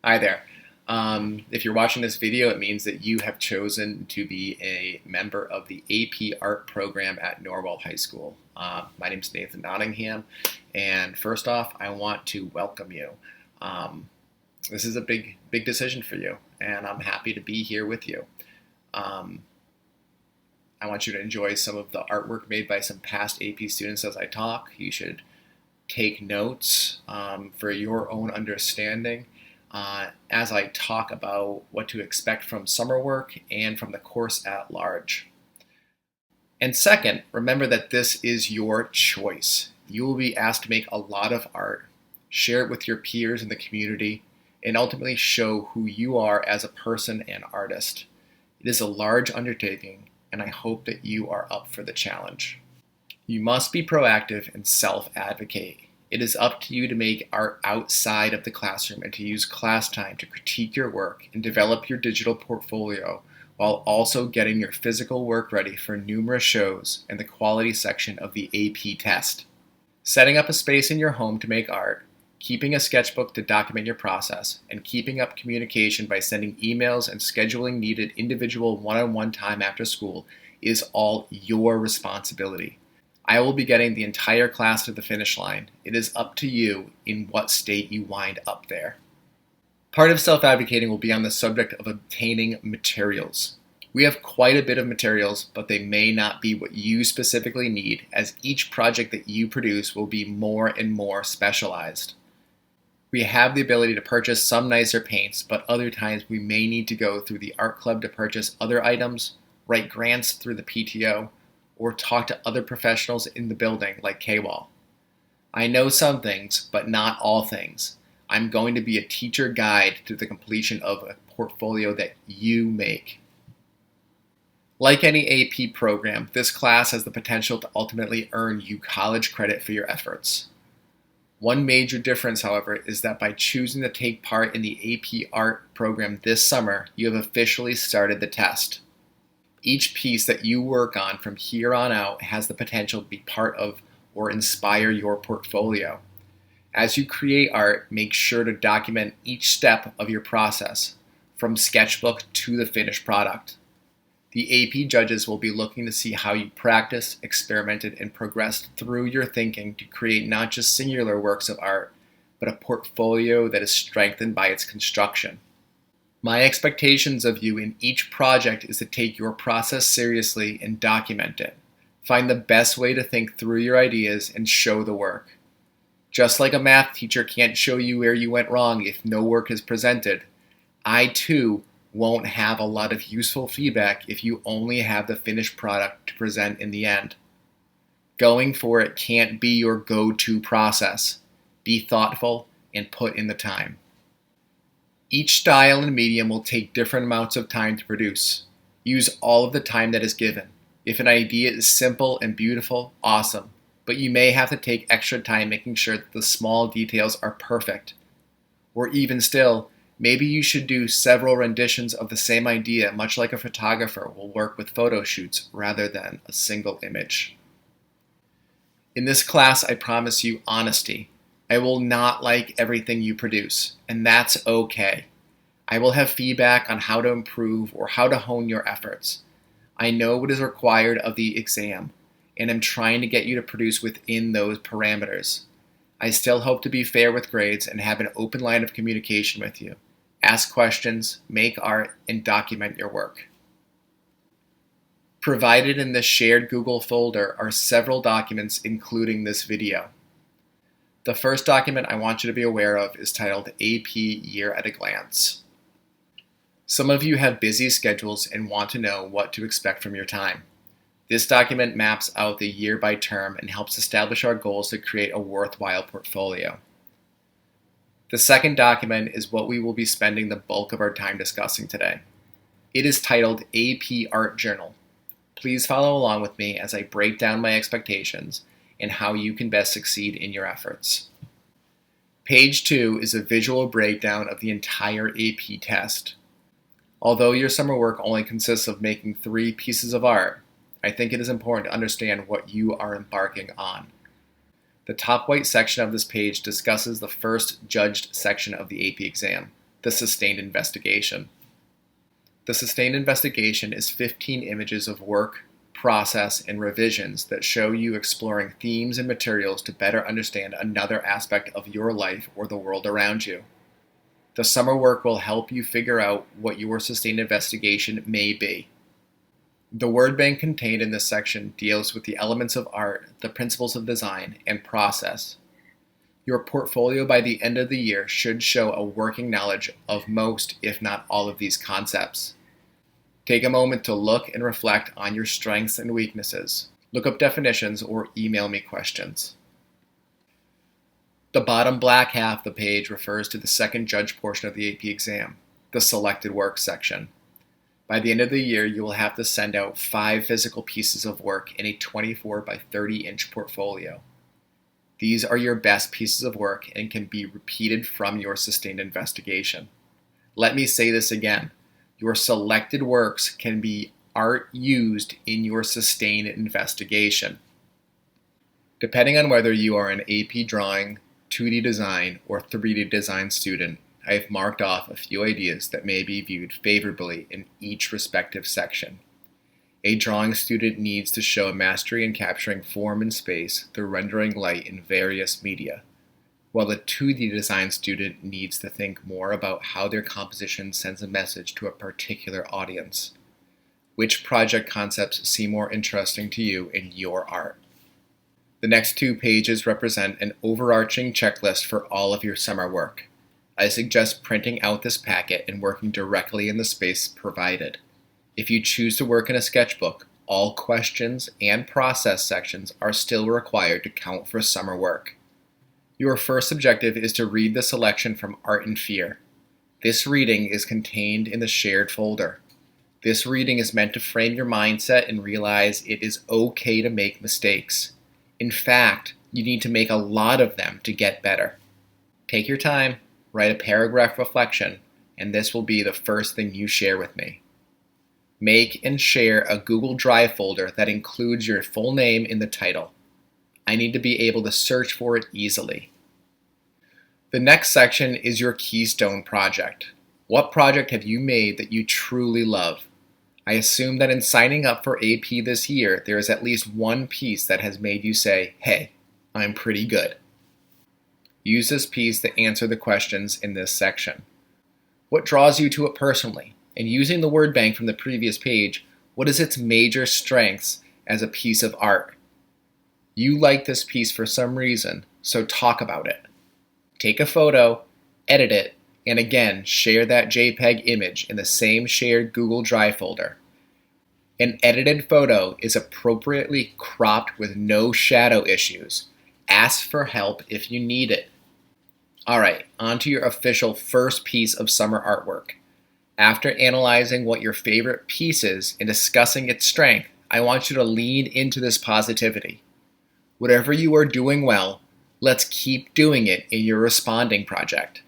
Hi there. If you're watching this video, it means that you have chosen to be a member of the AP Art program at Norwell High School. My name is Nathan Nottingham, and first off, I want to welcome you. This is a big decision for you, and I'm happy to be here with you. I want you to enjoy some of the artwork made by some past AP students as I talk. You should take notes for your own understanding as I talk about what to expect from summer work and from the course at large. And second, remember that this is your choice. You will be asked to make a lot of art, share it with your peers in the community, and ultimately show who you are as a person and artist. It is a large undertaking, and I hope that you are up for the challenge. You must be proactive and self-advocate. It is up to you to make art outside of the classroom and to use class time to critique your work and develop your digital portfolio while also getting your physical work ready for numerous shows and the quality section of the AP test. Setting up a space in your home to make art, keeping a sketchbook to document your process, and keeping up communication by sending emails and scheduling needed individual one-on-one time after school is all your responsibility. I will be getting the entire class to the finish line. It is up to you in what state you wind up there. Part of self-advocating will be on the subject of obtaining materials. We have quite a bit of materials, but they may not be what you specifically need, as each project that you produce will be more and more specialized. We have the ability to purchase some nicer paints, but other times we may need to go through the art club to purchase other items, write grants through the PTO, or talk to other professionals in the building like K-Wall. I know some things, but not all things. I'm going to be a teacher guide to the completion of a portfolio that you make. Like any AP program, this class has the potential to ultimately earn you college credit for your efforts. One major difference, however, is that by choosing to take part in the AP Art program this summer, you have officially started the test. Each piece that you work on from here on out has the potential to be part of or inspire your portfolio. As you create art, make sure to document each step of your process, from sketchbook to the finished product. The AP judges will be looking to see how you practiced, experimented, and progressed through your thinking to create not just singular works of art, but a portfolio that is strengthened by its construction. My expectations of you in each project is to take your process seriously and document it. Find the best way to think through your ideas and show the work. Just like a math teacher can't show you where you went wrong if no work is presented, I too won't have a lot of useful feedback if you only have the finished product to present in the end. Going for it can't be your go-to process. Be thoughtful and put in the time. Each style and medium will take different amounts of time to produce. Use all of the time that is given. If an idea is simple and beautiful, awesome, but you may have to take extra time making sure that the small details are perfect. Or even still, maybe you should do several renditions of the same idea, much like a photographer will work with photo shoots rather than a single image. In this class, I promise you honesty. I will not like everything you produce, and that's okay. I will have feedback on how to improve or how to hone your efforts. I know what is required of the exam, and I'm trying to get you to produce within those parameters. I still hope to be fair with grades and have an open line of communication with you. Ask questions, make art, and document your work. Provided in the shared Google folder are several documents including this video. The first document I want you to be aware of is titled AP Year at a Glance. Some of you have busy schedules and want to know what to expect from your time. This document maps out the year by term and helps establish our goals to create a worthwhile portfolio. The second document is what we will be spending the bulk of our time discussing today. It is titled AP Art Journal. Please follow along with me as I break down my expectations and how you can best succeed in your efforts. Page 2 is a visual breakdown of the entire AP test. Although your summer work only consists of making 3 pieces of art, I think it is important to understand what you are embarking on. The top white section of this page discusses the first judged section of the AP exam, the sustained investigation. The sustained investigation is 15 images of work, process, and revisions that show you exploring themes and materials to better understand another aspect of your life or the world around you. The summer work will help you figure out what your sustained investigation may be. The word bank contained in this section deals with the elements of art, the principles of design, and process. Your portfolio by the end of the year should show a working knowledge of most, if not all, of these concepts. Take a moment to look and reflect on your strengths and weaknesses. Look up definitions or email me questions. The bottom black half of the page refers to the second judge portion of the AP exam, the selected work section. By the end of the year, you will have to send out 5 physical pieces of work in a 24 by 30-inch portfolio. These are your best pieces of work and can be repeated from your sustained investigation. Let me say this again. Your selected works can be art used in your sustained investigation. Depending on whether you are an AP drawing, 2D design, or 3D design student, I have marked off a few ideas that may be viewed favorably in each respective section. A drawing student needs to show mastery in capturing form and space through rendering light in various media, while the 2D design student needs to think more about how their composition sends a message to a particular audience. Which project concepts seem more interesting to you in your art? The next 2 pages represent an overarching checklist for all of your summer work. I suggest printing out this packet and working directly in the space provided. If you choose to work in a sketchbook, all questions and process sections are still required to count for summer work. Your first objective is to read the selection from Art and Fear. This reading is contained in the shared folder. This reading is meant to frame your mindset and realize it is okay to make mistakes. In fact, you need to make a lot of them to get better. Take your time, write a paragraph reflection, and this will be the first thing you share with me. Make and share a Google Drive folder that includes your full name in the title. I need to be able to search for it easily. The next section is your Keystone project. What project have you made that you truly love? I assume that in signing up for AP this year, there is at least one piece that has made you say, hey, I'm pretty good. Use this piece to answer the questions in this section. What draws you to it personally? And using the word bank from the previous page, what is its major strengths as a piece of art? You like this piece for some reason, so talk about it. Take a photo, edit it, and again, share that JPEG image in the same shared Google Drive folder. An edited photo is appropriately cropped with no shadow issues. Ask for help if you need it. Alright, on to your official first piece of summer artwork. After analyzing what your favorite piece is and discussing its strength, I want you to lean into this positivity. Whatever you are doing well, let's keep doing it in your responding project.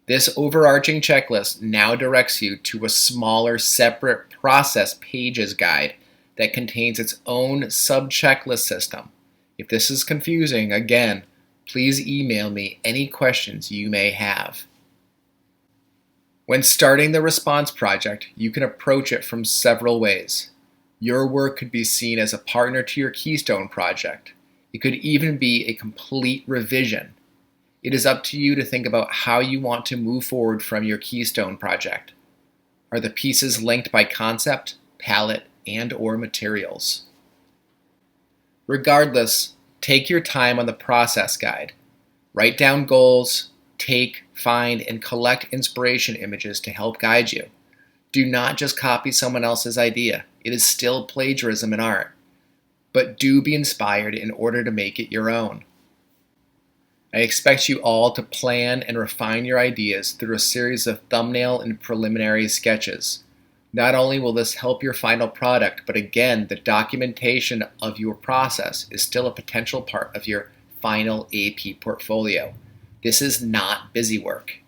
This overarching checklist now directs you to a smaller, separate process pages guide that contains its own sub-checklist system. If this is confusing, again, please email me any questions you may have. When starting the response project, you can approach it from several ways. Your work could be seen as a partner to your Keystone project. It could even be a complete revision. It is up to you to think about how you want to move forward from your Keystone project. Are the pieces linked by concept, palette, and/or materials? Regardless, take your time on the process guide. Write down goals, take, find, and collect inspiration images to help guide you. Do not just copy someone else's idea. It is still plagiarism in art. But do be inspired in order to make it your own. I expect you all to plan and refine your ideas through a series of thumbnail and preliminary sketches. Not only will this help your final product, but again, the documentation of your process is still a potential part of your final AP portfolio. This is not busy work.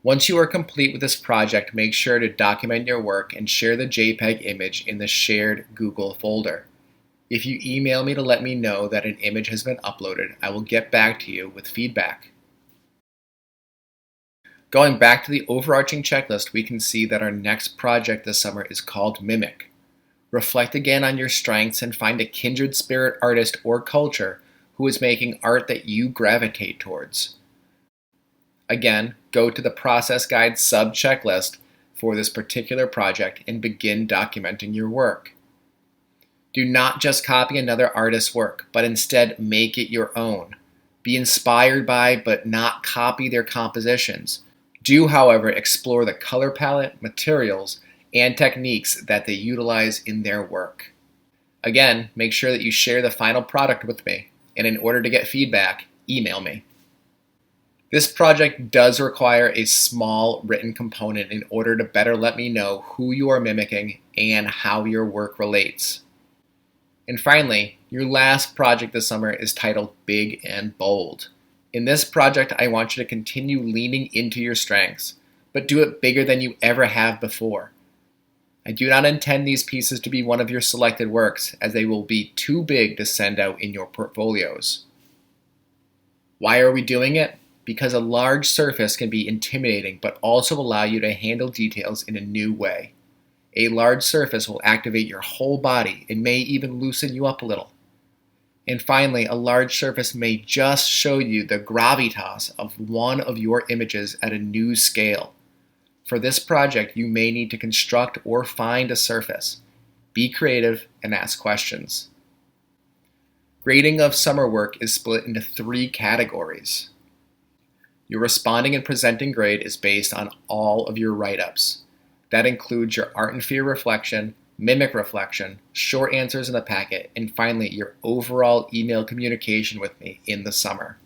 Once you are complete with this project, make sure to document your work and share the JPEG image in the shared Google folder. If you email me to let me know that an image has been uploaded, I will get back to you with feedback. Going back to the overarching checklist, we can see that our next project this summer is called Mimic. Reflect again on your strengths and find a kindred spirit artist or culture who is making art that you gravitate towards. Again, go to the process guide sub-checklist for this particular project and begin documenting your work. Do not just copy another artist's work, but instead make it your own. Be inspired by, but not copy their compositions. Do, however, explore the color palette, materials, and techniques that they utilize in their work. Again, make sure that you share the final product with me, and in order to get feedback, email me. This project does require a small written component in order to better let me know who you are mimicking and how your work relates. And finally, your last project this summer is titled Big and Bold. In this project, I want you to continue leaning into your strengths, but do it bigger than you ever have before. I do not intend these pieces to be one of your selected works, as they will be too big to send out in your portfolios. Why are we doing it? Because a large surface can be intimidating, but also allow you to handle details in a new way. A large surface will activate your whole body and may even loosen you up a little. And finally, a large surface may just show you the gravitas of one of your images at a new scale. For this project, you may need to construct or find a surface. Be creative and ask questions. Grading of summer work is split into 3 categories. Your responding and presenting grade is based on all of your write-ups. That includes your art and fear reflection, mimic reflection, short answers in the packet, and finally your overall email communication with me in the summer.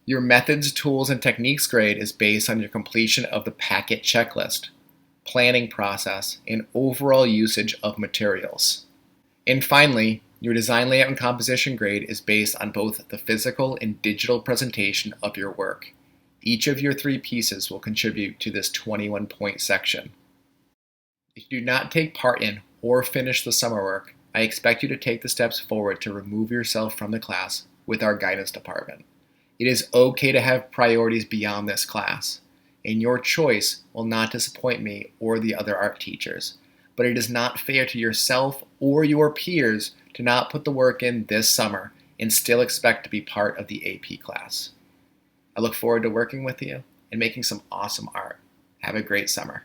Your methods, tools, and techniques grade is based on your completion of the packet checklist, planning process, and overall usage of materials. And finally, your design layout and composition grade is based on both the physical and digital presentation of your work. Each of your 3 pieces will contribute to this 21-point section. If you do not take part in or finish the summer work, I expect you to take the steps forward to remove yourself from the class with our guidance department. It is okay to have priorities beyond this class, and your choice will not disappoint me or the other art teachers, but it is not fair to yourself or your peers to not put the work in this summer and still expect to be part of the AP class. I look forward to working with you and making some awesome art. Have a great summer.